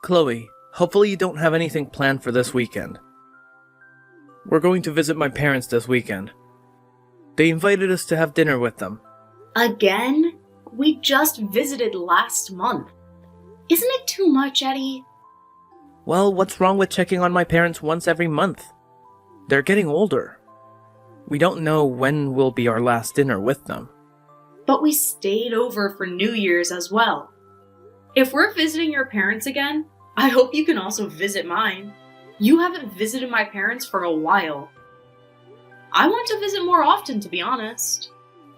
Chloe, hopefully you don't have anything planned for this weekend. We're going to visit my parents this weekend. They invited us to have dinner with them. Again? We just visited last month. Isn't it too much, Eddie? Well, what's wrong with checking on my parents once every month? They're getting older. We don't know when will be our last dinner with them. But we stayed over for New Year's as well. If we're visiting your parents again, I hope you can also visit mine. You haven't visited my parents for a while. I want to visit more often, to be honest.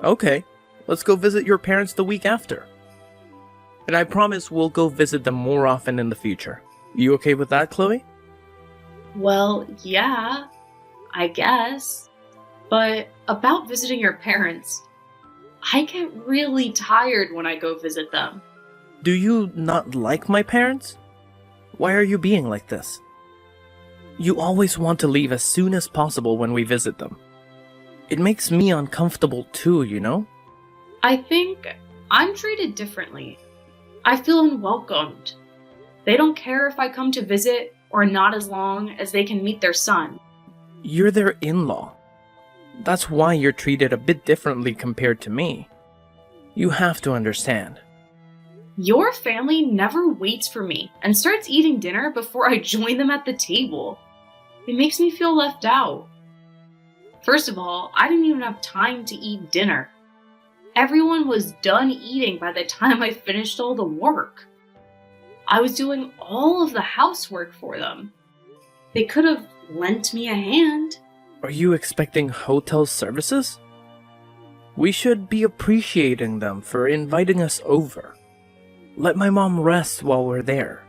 Okay, let's go visit your parents the week after. And I promise we'll go visit them more often in the future. You okay with that, Chloe? Well, yeah, I guess. But about visiting your parents, I get really tired when I go visit them. Do you not like my parents? Why are you being like this? You always want to leave as soon as possible when we visit them. It makes me uncomfortable too, you know? I think I'm treated differently. I feel unwelcomed. They don't care if I come to visit or not as long as they can meet their son. You're their in-law. That's why you're treated a bit differently compared to me. You have to understand. Your family never waits for me and starts eating dinner before I join them at the table. It makes me feel left out. First of all, I didn't even have time to eat dinner. Everyone was done eating by the time I finished all the work. I was doing all of the housework for them. They could have lent me a hand. Are you expecting hotel services? We should be appreciating them for inviting us over. Let my mom rest while we're there.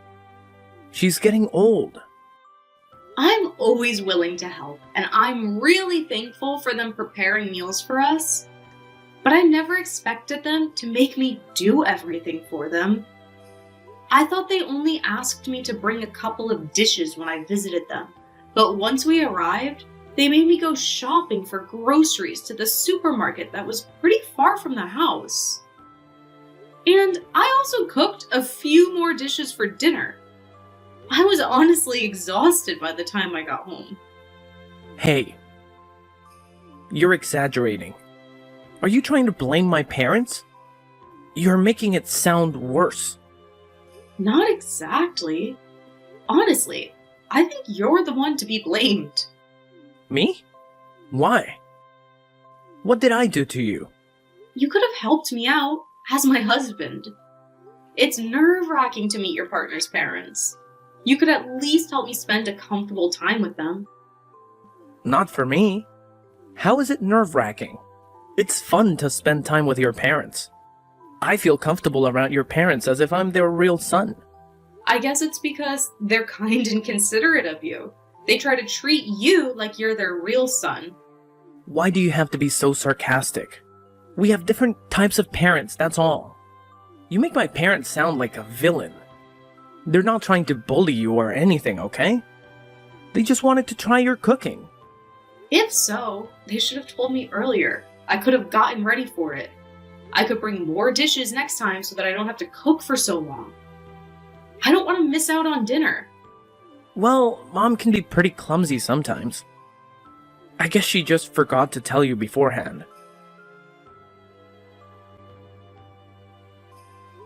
She's getting old. I'm always willing to help, and I'm really thankful for them preparing meals for us. But I never expected them to make me do everything for them. I thought they only asked me to bring a couple of dishes when I visited them, but once we arrived, they made me go shopping for groceries to the supermarket that was pretty far from the house. And I also cooked a few more dishes for dinner. I was honestly exhausted by the time I got home. Hey, you're exaggerating. Are you trying to blame my parents? You're making it sound worse. Not exactly. Honestly, I think you're the one to be blamed. Me? Why? What did I do to you? You could have helped me out as my husband. It's nerve-wracking to meet your partner's parents. You could at least help me spend a comfortable time with them. Not for me. How is it nerve-wracking? It's fun to spend time with your parents. I feel comfortable around your parents as if I'm their real son. I guess it's because they're kind and considerate of you. They try to treat you like you're their real son. Why do you have to be so sarcastic? We have different types of parents, that's all. You make my parents sound like a villain. They're not trying to bully you or anything, okay? They just wanted to try your cooking. If so, they should have told me earlier. I could have gotten ready for it. I could bring more dishes next time so that I don't have to cook for so long. I don't want to miss out on dinner. Well, Mom can be pretty clumsy sometimes. I guess she just forgot to tell you beforehand.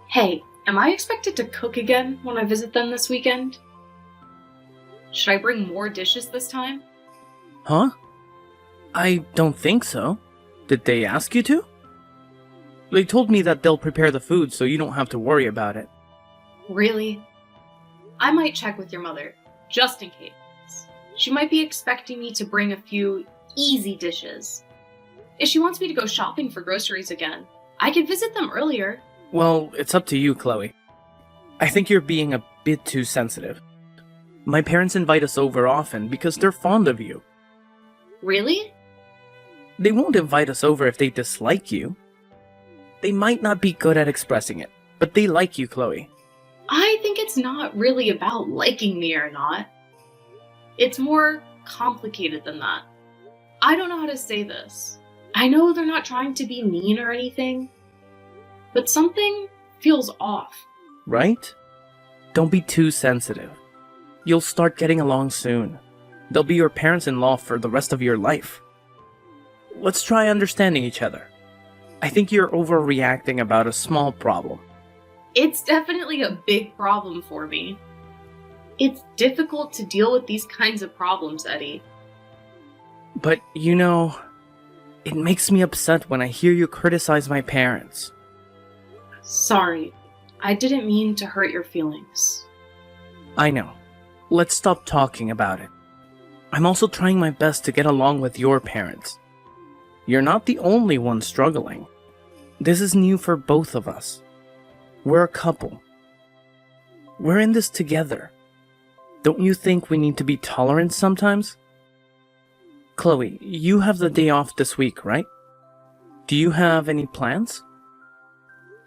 Hey, am I expected to cook again when I visit them this weekend? Should I bring more dishes this time? Huh? I don't think so. Did they ask you to? They told me that they'll prepare the food so you don't have to worry about it. Really? I might check with your mother, just in case. She might be expecting me to bring a few easy dishes. If she wants me to go shopping for groceries again, I could visit them earlier. Well, it's up to you, Chloe. I think you're being a bit too sensitive. My parents invite us over often because they're fond of you. Really? They won't invite us over if they dislike you. They might not be good at expressing it, but they like you, Chloe. I think it's not really about liking me or not. It's more complicated than that. I don't know how to say this. I know they're not trying to be mean or anything, but something feels off. Right? Don't be too sensitive. You'll start getting along soon. They'll be your parents-in-law for the rest of your life. Let's try understanding each other. I think you're overreacting about a small problem. It's definitely a big problem for me. It's difficult to deal with these kinds of problems, Eddie. But, it makes me upset when I hear you criticize my parents. Sorry, I didn't mean to hurt your feelings. I know. Let's stop talking about it. I'm also trying my best to get along with your parents. You're not the only one struggling. This is new for both of us. We're a couple. We're in this together. Don't you think we need to be tolerant sometimes? Chloe, you have the day off this week, right? Do you have any plans?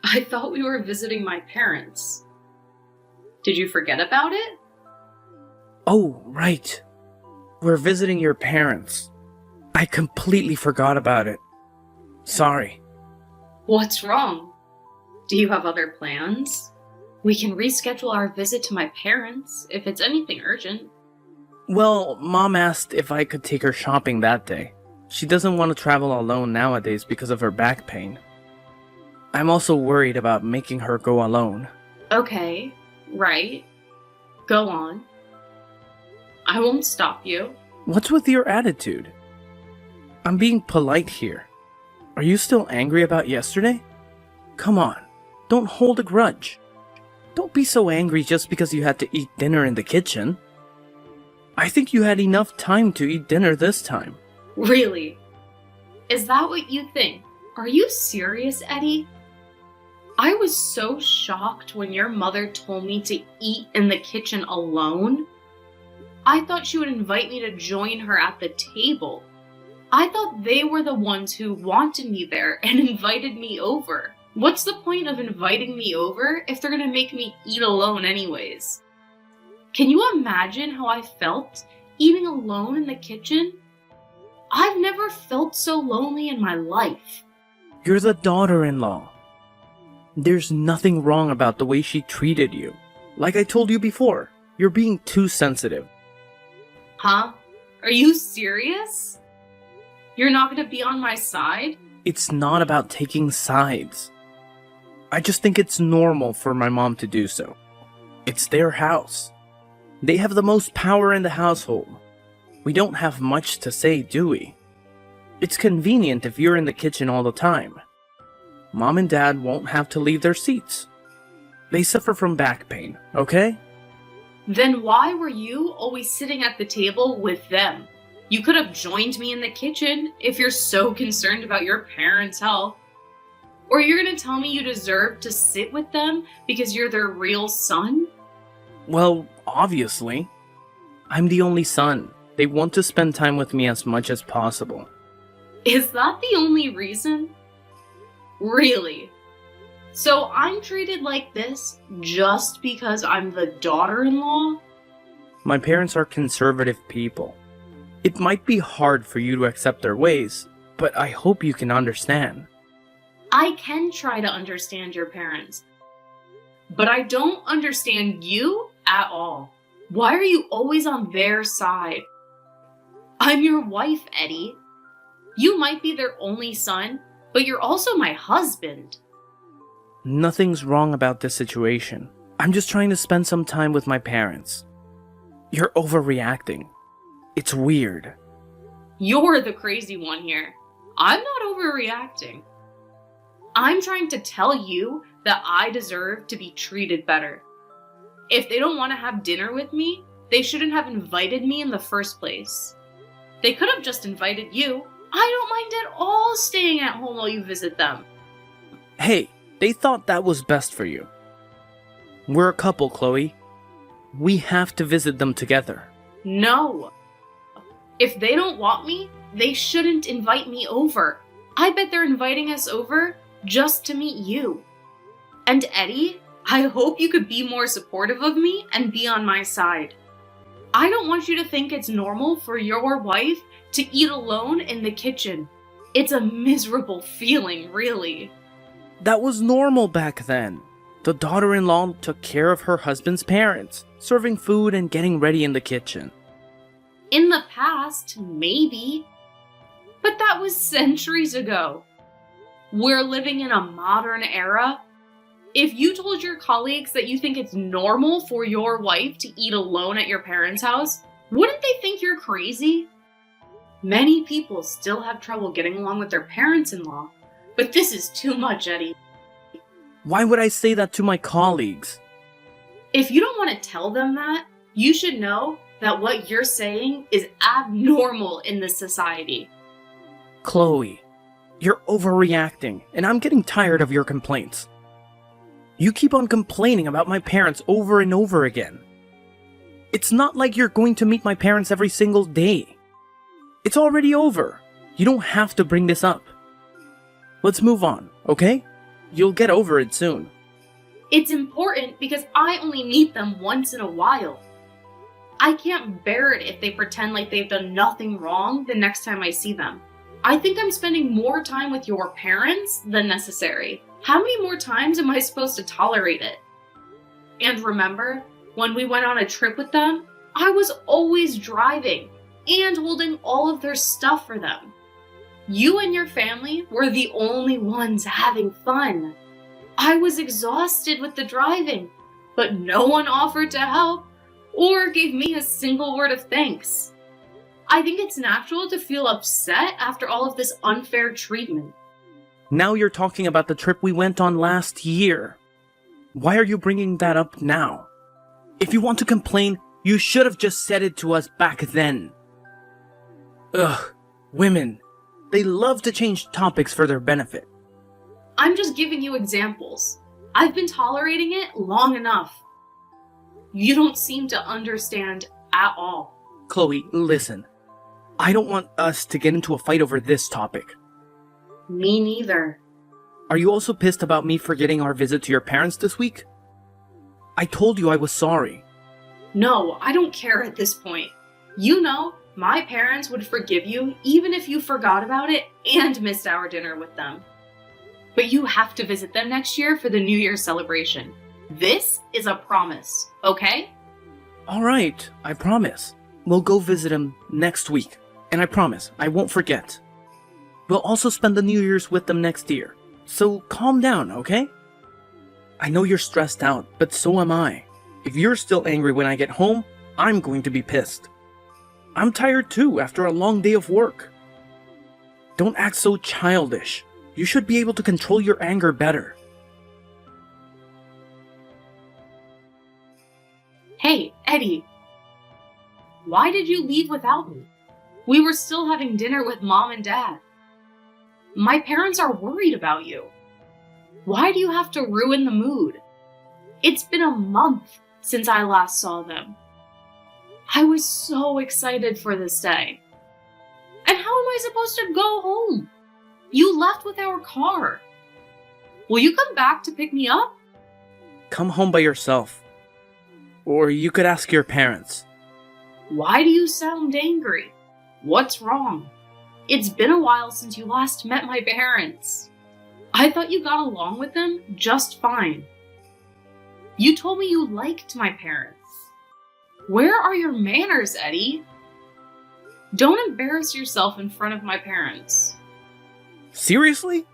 I thought we were visiting my parents. Did you forget about it? Oh, right. We're visiting your parents. I completely forgot about it. Sorry. What's wrong? Do you have other plans? We can reschedule our visit to my parents if it's anything urgent. Well, Mom asked if I could take her shopping that day. She doesn't want to travel alone nowadays because of her back pain. I'm also worried about making her go alone. Okay, right. Go on. I won't stop you. What's with your attitude? I'm being polite here. Are you still angry about yesterday? Come on, don't hold a grudge. Don't be so angry just because you had to eat dinner in the kitchen. I think you had enough time to eat dinner this time. Really? Is that what you think? Are you serious, Eddie? I was so shocked when your mother told me to eat in the kitchen alone. I thought she would invite me to join her at the table. I thought they were the ones who wanted me there and invited me over. What's the point of inviting me over if they're gonna make me eat alone anyways? Can you imagine how I felt eating alone in the kitchen? I've never felt so lonely in my life. You're the daughter-in-law. There's nothing wrong about the way she treated you. Like I told you before, you're being too sensitive. Huh? Are you serious? You're not gonna be on my side? It's not about taking sides. I just think it's normal for my mom to do so. It's their house. They have the most power in the household. We don't have much to say, do we? It's convenient if you're in the kitchen all the time. Mom and Dad won't have to leave their seats. They suffer from back pain, okay? Then why were you always sitting at the table with them? You could have joined me in the kitchen if you're so concerned about your parents' health. Or you're gonna tell me you deserve to sit with them because you're their real son? Well, obviously. I'm the only son. They want to spend time with me as much as possible. Is that the only reason? Really? So I'm treated like this just because I'm the daughter-in-law? My parents are conservative people. It might be hard for you to accept their ways, but I hope you can understand. I can try to understand your parents, but I don't understand you at all. Why are you always on their side? I'm your wife, Eddie. You might be their only son, but you're also my husband. Nothing's wrong about this situation. I'm just trying to spend some time with my parents. You're overreacting. It's weird. You're the crazy one here. I'm not overreacting. I'm trying to tell you that I deserve to be treated better. If they don't want to have dinner with me, they shouldn't have invited me in the first place. They could have just invited you. I don't mind at all staying at home while you visit them. Hey, they thought that was best for you. We're a couple, Chloe. We have to visit them together. No. If they don't want me, they shouldn't invite me over. I bet they're inviting us over just to meet you. And Eddie, I hope you could be more supportive of me and be on my side. I don't want you to think it's normal for your wife to eat alone in the kitchen. It's a miserable feeling, really. That was normal back then. The daughter-in-law took care of her husband's parents, serving food and getting ready in the kitchen. In the past, maybe. But that was centuries ago. We're living in a modern era. If you told your colleagues that you think it's normal for your wife to eat alone at your parents' house, wouldn't they think you're crazy? Many people still have trouble getting along with their parents-in-law, but this is too much, Eddie. Why would I say that to my colleagues? If you don't want to tell them that, you should know that what you're saying is abnormal in this society. Chloe, you're overreacting, and I'm getting tired of your complaints. You keep on complaining about my parents over and over again. It's not like you're going to meet my parents every single day. It's already over. You don't have to bring this up. Let's move on, okay? You'll get over it soon. It's important because I only meet them once in a while. I can't bear it if they pretend like they've done nothing wrong the next time I see them. I think I'm spending more time with your parents than necessary. How many more times am I supposed to tolerate it? And remember, when we went on a trip with them, I was always driving and holding all of their stuff for them. You and your family were the only ones having fun. I was exhausted with the driving, but no one offered to help or gave me a single word of thanks. I think it's natural to feel upset after all of this unfair treatment. Now you're talking about the trip we went on last year. Why are you bringing that up now? If you want to complain, you should have just said it to us back then. Ugh, women. They love to change topics for their benefit. I'm just giving you examples. I've been tolerating it long enough. You don't seem to understand at all. Chloe, listen. I don't want us to get into a fight over this topic. Me neither. Are you also pissed about me forgetting our visit to your parents this week? I told you I was sorry. No, I don't care at this point. You know, my parents would forgive you even if you forgot about it and missed our dinner with them. But you have to visit them next year for the New Year's celebration. This is a promise, okay? Alright, I promise. We'll go visit him next week. And I promise, I won't forget. We'll also spend the New Year's with them next year. So calm down, okay? I know you're stressed out, but so am I. If you're still angry when I get home, I'm going to be pissed. I'm tired too after a long day of work. Don't act so childish. You should be able to control your anger better. Hey, Eddie. Why did you leave without me? We were still having dinner with Mom and Dad. My parents are worried about you. Why do you have to ruin the mood? It's been a month since I last saw them. I was so excited for this day. And how am I supposed to go home? You left with our car. Will you come back to pick me up? Come home by yourself. Or you could ask your parents. Why do you sound angry? What's wrong? It's been a while since you last met my parents. I thought you got along with them just fine. You told me you liked my parents. Where are your manners, Eddie? Don't embarrass yourself in front of my parents. Seriously?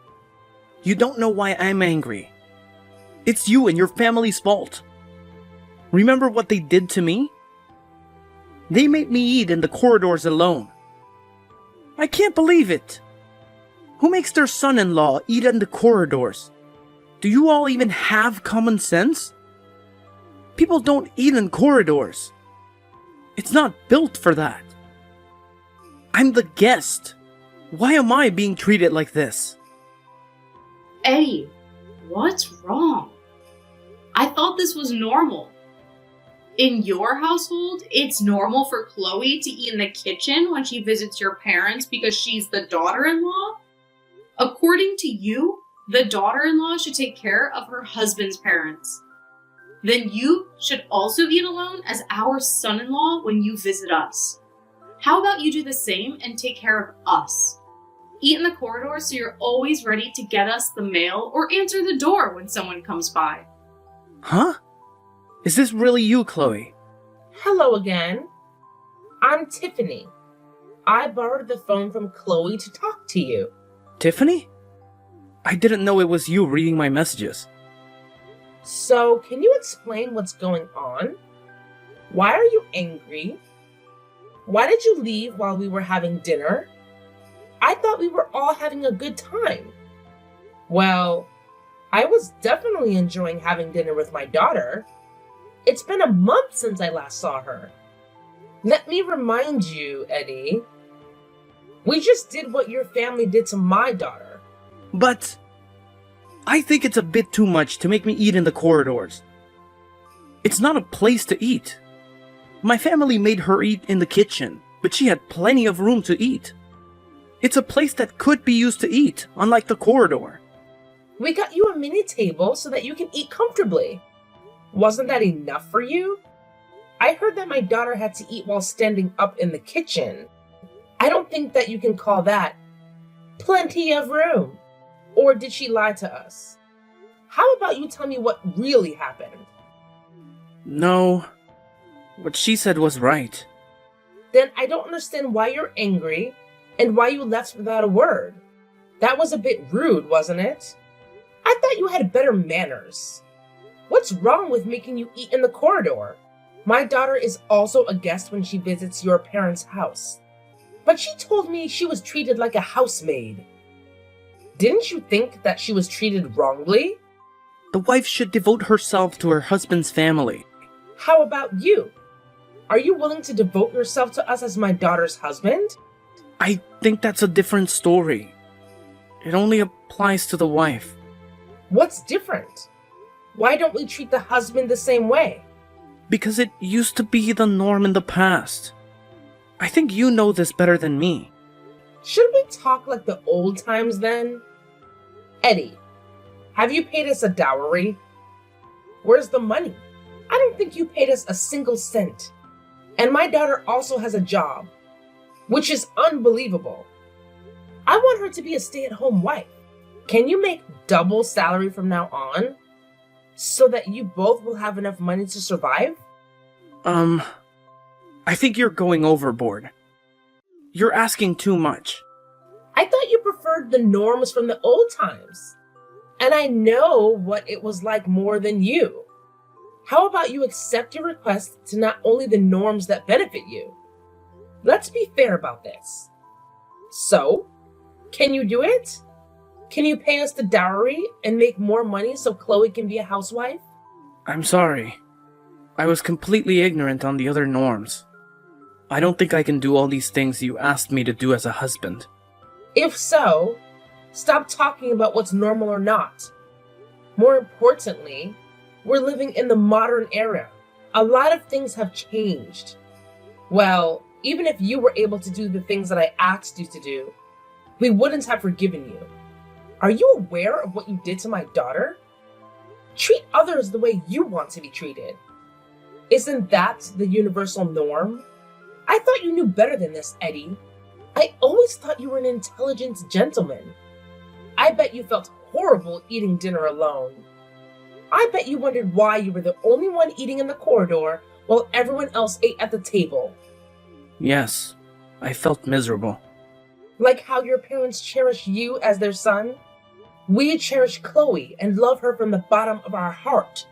You don't know why I'm angry. It's you and your family's fault. Remember what they did to me? They made me eat in the corridors alone. I can't believe it. Who makes their son-in-law eat in the corridors? Do you all even have common sense? People don't eat in corridors. It's not built for that. I'm the guest. Why am I being treated like this? Eddie, what's wrong? I thought this was normal. In your household, it's normal for Chloe to eat in the kitchen when she visits your parents because she's the daughter-in-law? According to you, the daughter-in-law should take care of her husband's parents. Then you should also eat alone as our son-in-law when you visit us. How about you do the same and take care of us? Eat in the corridor so you're always ready to get us the mail or answer the door when someone comes by. Huh? Is this really you, Chloe? Hello again. I'm Tiffany. I borrowed the phone from Chloe to talk to you. Tiffany? I didn't know it was you reading my messages. So, can you explain what's going on? Why are you angry? Why did you leave while we were having dinner? I thought we were all having a good time. Well, I was definitely enjoying having dinner with my daughter. It's been a month since I last saw her. Let me remind you, Eddie. We just did what your family did to my daughter. But I think it's a bit too much to make me eat in the corridors. It's not a place to eat. My family made her eat in the kitchen, but she had plenty of room to eat. It's a place that could be used to eat, unlike the corridor. We got you a mini table so that you can eat comfortably. Wasn't that enough for you? I heard that my daughter had to eat while standing up in the kitchen. I don't think that you can call that plenty of room. Or did she lie to us? How about you tell me what really happened? No, what she said was right. Then I don't understand why you're angry and why you left without a word. That was a bit rude, wasn't it? I thought you had better manners. What's wrong with making you eat in the corridor? My daughter is also a guest when she visits your parents' house. But she told me she was treated like a housemaid. Didn't you think that she was treated wrongly? The wife should devote herself to her husband's family. How about you? Are you willing to devote yourself to us as my daughter's husband? I think that's a different story. It only applies to the wife. What's different? Why don't we treat the husband the same way? Because it used to be the norm in the past. I think you know this better than me. Should we talk like the old times then? Eddie, have you paid us a dowry? Where's the money? I don't think you paid us a single cent. And my daughter also has a job, which is unbelievable. I want her to be a stay-at-home wife. Can you make double salary from now on? So that you both will have enough money to survive? I think you're going overboard. You're asking too much. I thought you preferred the norms from the old times. And I know what it was like more than you. How about you accept your request to not only the norms that benefit you? Let's be fair about this. So, can you do it? Can you pay us the dowry and make more money so Chloe can be a housewife? I'm sorry. I was completely ignorant on the other norms. I don't think I can do all these things you asked me to do as a husband. If so, stop talking about what's normal or not. More importantly, we're living in the modern era. A lot of things have changed. Well, even if you were able to do the things that I asked you to do, we wouldn't have forgiven you. Are you aware of what you did to my daughter? Treat others the way you want to be treated. Isn't that the universal norm? I thought you knew better than this, Eddie. I always thought you were an intelligent gentleman. I bet you felt horrible eating dinner alone. I bet you wondered why you were the only one eating in the corridor while everyone else ate at the table. Yes, I felt miserable. Like how your parents cherish you as their son? We cherish Chloe and love her from the bottom of our heart.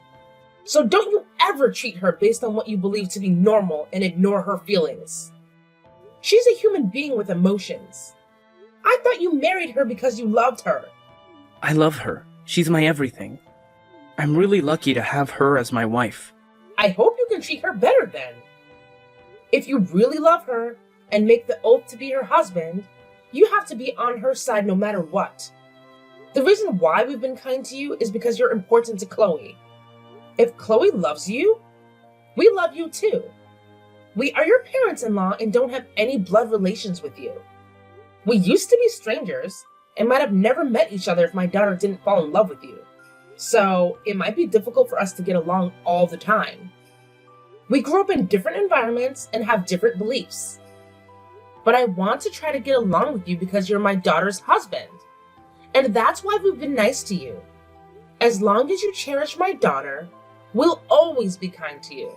So don't you ever treat her based on what you believe to be normal and ignore her feelings. She's a human being with emotions. I thought you married her because you loved her. I love her. She's my everything. I'm really lucky to have her as my wife. I hope you can treat her better then. If you really love her and make the oath to be her husband, you have to be on her side no matter what. The reason why we've been kind to you is because you're important to Chloe. If Chloe loves you, we love you too. We are your parents-in-law and don't have any blood relations with you. We used to be strangers and might have never met each other if my daughter didn't fall in love with you. So it might be difficult for us to get along all the time. We grew up in different environments and have different beliefs. But I want to try to get along with you because you're my daughter's husband. And that's why we've been nice to you. As long as you cherish my daughter We'll always be kind to you.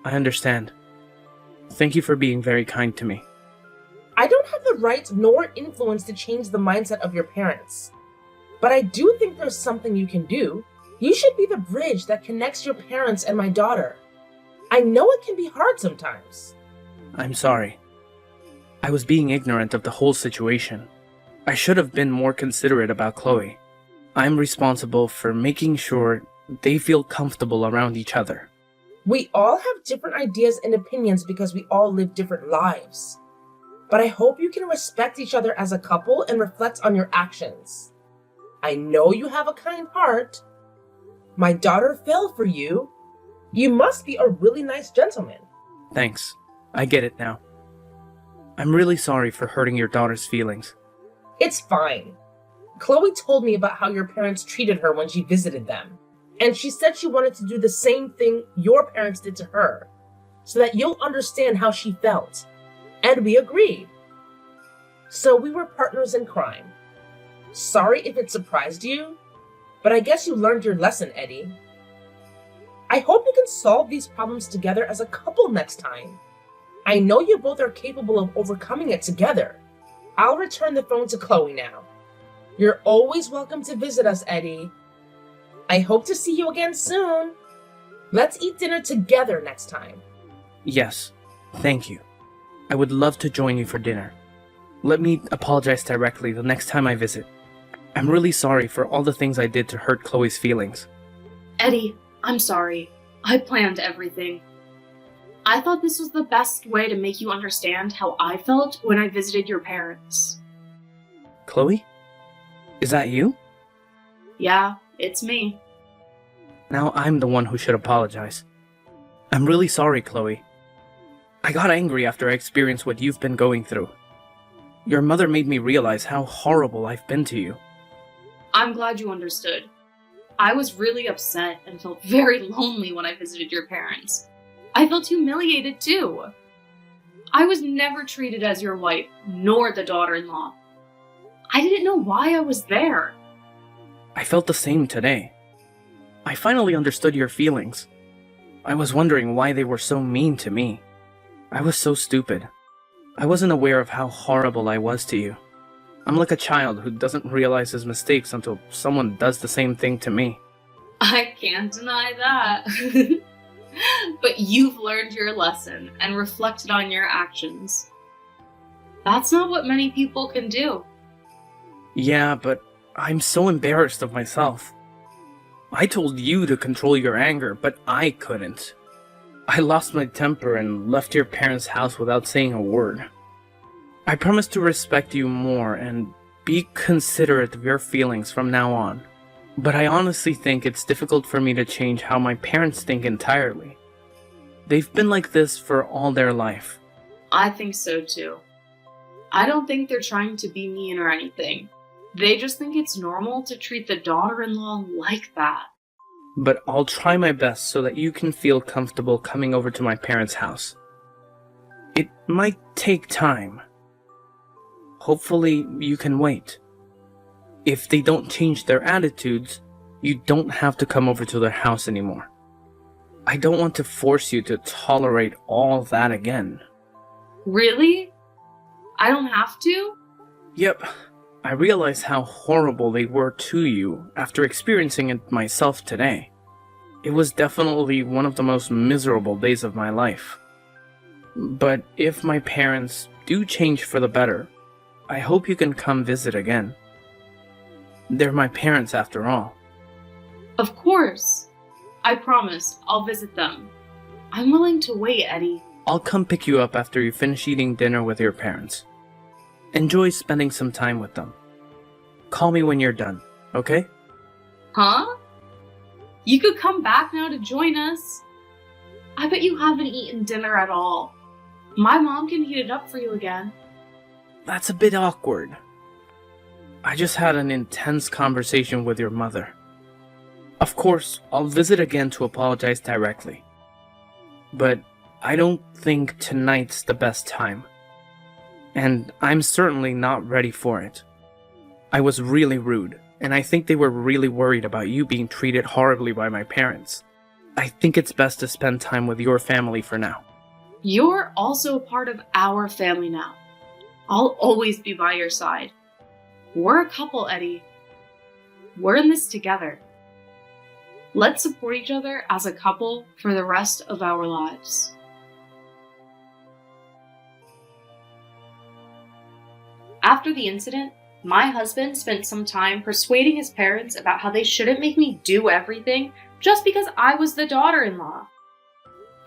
I understand. Thank you for being very kind to me. I don't have the right nor influence to change the mindset of your parents. But I do think there's something you can do. You should be the bridge that connects your parents and my daughter. I know it can be hard sometimes. I'm sorry. I was being ignorant of the whole situation. I should have been more considerate about Chloe. I'm responsible for making sure they feel comfortable around each other. We all have different ideas and opinions because we all live different lives. But I hope you can respect each other as a couple and reflect on your actions. I know you have a kind heart. My daughter fell for you. You must be a really nice gentleman. Thanks. I get it now. I'm really sorry for hurting your daughter's feelings. It's fine. Chloe told me about how your parents treated her when she visited them. And she said she wanted to do the same thing your parents did to her, so that you'll understand how she felt. And we agreed. So we were partners in crime. Sorry if it surprised you, but I guess you learned your lesson, Eddie. I hope you can solve these problems together as a couple next time. I know you both are capable of overcoming it together. I'll return the phone to Chloe now. You're always welcome to visit us, Eddie. I hope to see you again soon. Let's eat dinner together next time. Yes, thank you. I would love to join you for dinner. Let me apologize directly the next time I visit. I'm really sorry for all the things I did to hurt Chloe's feelings. Eddie, I'm sorry. I planned everything. I thought this was the best way to make you understand how I felt when I visited your parents. Chloe? Is that you? Yeah, it's me. Now I'm the one who should apologize. I'm really sorry, Chloe. I got angry after I experienced what you've been going through. Your mother made me realize how horrible I've been to you. I'm glad you understood. I was really upset and felt very lonely when I visited your parents. I felt humiliated too. I was never treated as your wife, nor the daughter-in-law. I didn't know why I was there. I felt the same today. I finally understood your feelings. I was wondering why they were so mean to me. I was so stupid. I wasn't aware of how horrible I was to you. I'm like a child who doesn't realize his mistakes until someone does the same thing to me. I can't deny that. But you've learned your lesson and reflected on your actions. That's not what many people can do. Yeah, but I'm so embarrassed of myself. I told you to control your anger, but I couldn't. I lost my temper and left your parents' house without saying a word. I promise to respect you more and be considerate of your feelings from now on. But I honestly think it's difficult for me to change how my parents think entirely. They've been like this for all their life. I think so too. I don't think they're trying to be mean or anything. They just think it's normal to treat the daughter-in-law like that. But I'll try my best so that you can feel comfortable coming over to my parents' house. It might take time. Hopefully you can wait. If they don't change their attitudes, you don't have to come over to their house anymore. I don't want to force you to tolerate all that again. Really? I don't have to? Yep. I realize how horrible they were to you after experiencing it myself today. It was definitely one of the most miserable days of my life. But if my parents do change for the better, I hope you can come visit again. They're my parents after all. Of course. I promise I'll visit them. I'm willing to wait, Eddie. I'll come pick you up after you finish eating dinner with your parents. Enjoy spending some time with them. Call me when you're done, okay? Huh? You could come back now to join us. I bet you haven't eaten dinner at all. My mom can heat it up for you again. That's a bit awkward. I just had an intense conversation with your mother. Of course, I'll visit again to apologize directly. But I don't think tonight's the best time. And I'm certainly not ready for it. I was really rude, and I think they were really worried about you being treated horribly by my parents. I think it's best to spend time with your family for now. You're also a part of our family now. I'll always be by your side. We're a couple, Eddie. We're in this together. Let's support each other as a couple for the rest of our lives. After the incident, my husband spent some time persuading his parents about how they shouldn't make me do everything just because I was the daughter-in-law.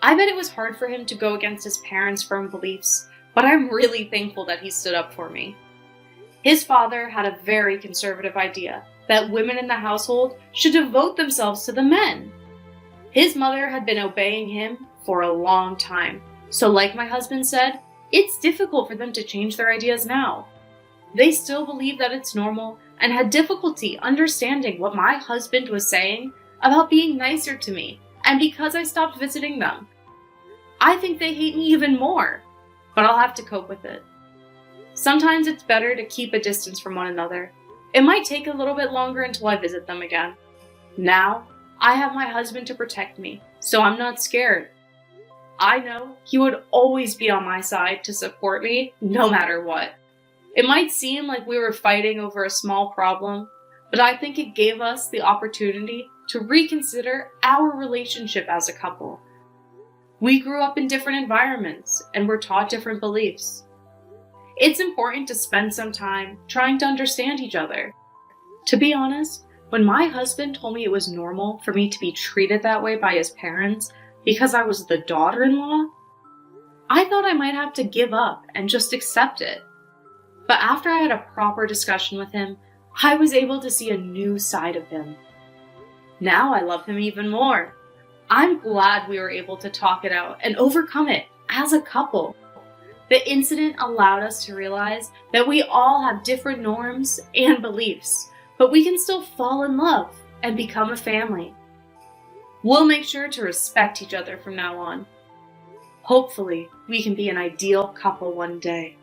I bet it was hard for him to go against his parents' firm beliefs, but I'm really thankful that he stood up for me. His father had a very conservative idea that women in the household should devote themselves to the men. His mother had been obeying him for a long time, so like my husband said, it's difficult for them to change their ideas now. They still believe that it's normal and had difficulty understanding what my husband was saying about being nicer to me and because I stopped visiting them. I think they hate me even more, but I'll have to cope with it. Sometimes it's better to keep a distance from one another. It might take a little bit longer until I visit them again. Now, I have my husband to protect me, so I'm not scared. I know he would always be on my side to support me no matter what. It might seem like we were fighting over a small problem, but I think it gave us the opportunity to reconsider our relationship as a couple. We grew up in different environments and were taught different beliefs. It's important to spend some time trying to understand each other. To be honest, when my husband told me it was normal for me to be treated that way by his parents because I was the daughter-in-law, I thought I might have to give up and just accept it. But after I had a proper discussion with him, I was able to see a new side of him. Now I love him even more. I'm glad we were able to talk it out and overcome it as a couple. The incident allowed us to realize that we all have different norms and beliefs, but we can still fall in love and become a family. We'll make sure to respect each other from now on. Hopefully, we can be an ideal couple one day.